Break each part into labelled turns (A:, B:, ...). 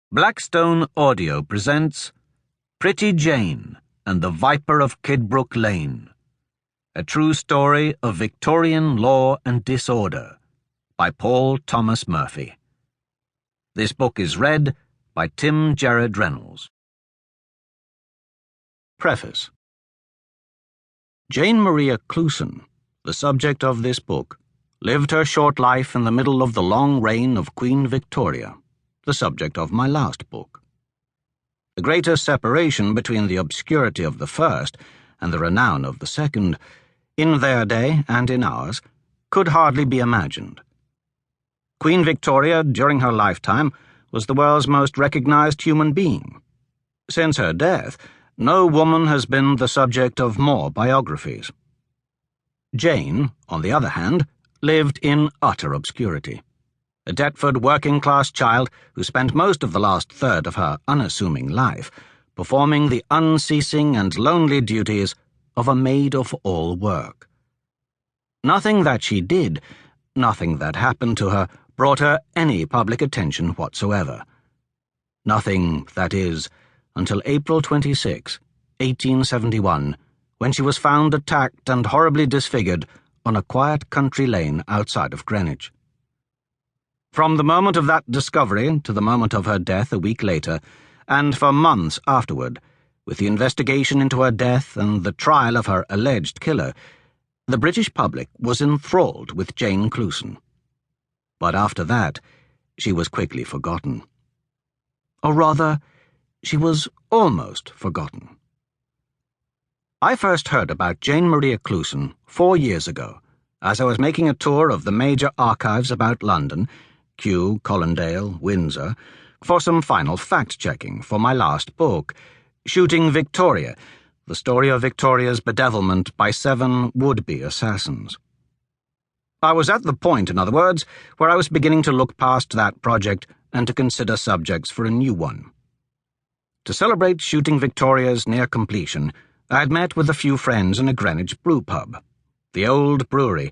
A: Blackstone Audio presents Pretty Jane and the Viper of Kidbrooke Lane, a true story of Victorian law and disorder by Paul Thomas Murphy. This book is read by Gerard Reynolds. Preface. Jane Maria Cloven, the subject of this book, lived her short life in the middle of the long reign of Queen Victoria, the subject of my last book. The greater separation between the obscurity of the first and the renown of the second, in their day and in ours, could hardly be imagined. Queen Victoria, during her lifetime, was the world's most recognized human being. Since her death, no woman has been the subject of more biographies. Jane, on the other hand, lived in utter obscurity. A Deptford working-class child who spent most of the last third of her unassuming life performing the unceasing and lonely duties of a maid-of-all-work. Nothing that she did, nothing that happened to her, brought her any public attention whatsoever. Nothing, that is, until April 26, 1871, when she was found attacked and horribly disfigured on a quiet country lane outside of Greenwich. From the moment of that discovery to the moment of her death a week later, and for months afterward, with the investigation into her death and the trial of her alleged killer, the British public was enthralled with Jane Cloven. But after that, she was quickly forgotten. Or rather, she was almost forgotten. I first heard about Jane Maria Cloven 4 years ago, as I was making a tour of the major archives about London, Kew, Colindale, Windsor, for some final fact-checking for my last book, Shooting Victoria, the story of Victoria's bedevilment by 7 would-be assassins. I was at the point, in other words, where I was beginning to look past that project and to consider subjects for a new one. To celebrate Shooting Victoria's near completion, I had met with a few friends in a Greenwich brew pub, the Old Brewery,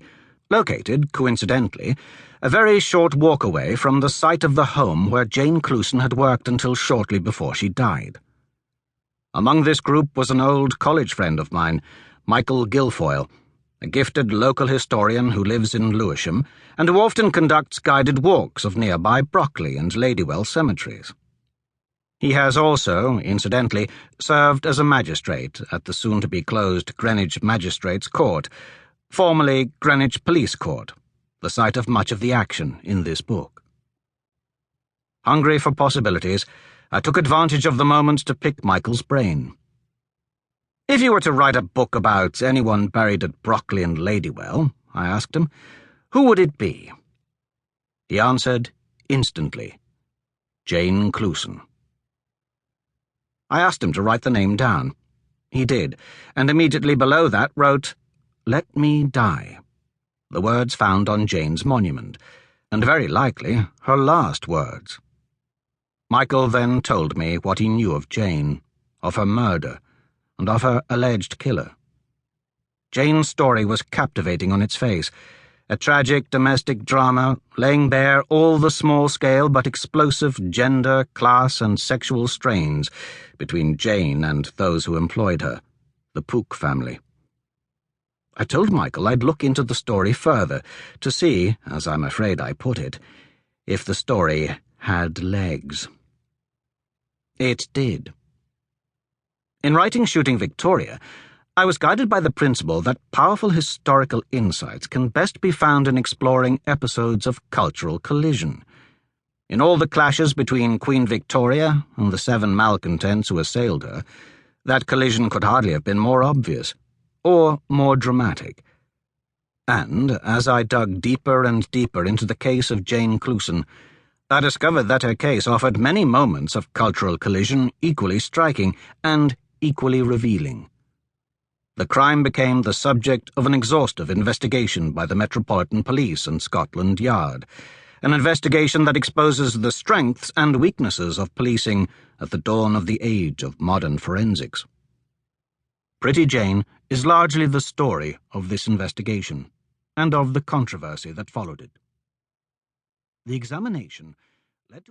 A: located, coincidentally, a very short walk away from the site of the home where Jane Cloven had worked until shortly before she died. Among this group was an old college friend of mine, Michael Guilfoyle, a gifted local historian who lives in Lewisham and who often conducts guided walks of nearby Brockley and Ladywell cemeteries. He has also, incidentally, served as a magistrate at the soon-to-be-closed Greenwich Magistrates' Court, formerly Greenwich Police Court, the site of much of the action in this book. Hungry for possibilities, I took advantage of the moment to pick Michael's brain. "If you were to write a book about anyone buried at Brockley and Ladywell," I asked him, "who would it be?" He answered instantly, "Jane Cloven." I asked him to write the name down. He did, and immediately below that wrote, "Let me die," the words found on Jane's monument, and very likely her last words. Michael then told me what he knew of Jane, of her murder, and of her alleged killer. Jane's story was captivating on its face, a tragic domestic drama laying bare all the small-scale but explosive gender, class, and sexual strains between Jane and those who employed her, the Pook family. I told Michael I'd look into the story further to see, as I'm afraid I put it, if the story had legs. It did. In writing Shooting Victoria, I was guided by the principle that powerful historical insights can best be found in exploring episodes of cultural collision. In all the clashes between Queen Victoria and the 7 malcontents who assailed her, that collision could hardly have been more obvious, or more dramatic. And, as I dug deeper and deeper into the case of Jane Cloven, I discovered that her case offered many moments of cultural collision equally striking and equally revealing. The crime became the subject of an exhaustive investigation by the Metropolitan Police and Scotland Yard, an investigation that exposes the strengths and weaknesses of policing at the dawn of the age of modern forensics. Pretty Jane is largely the story of this investigation, and of the controversy that followed it. The examination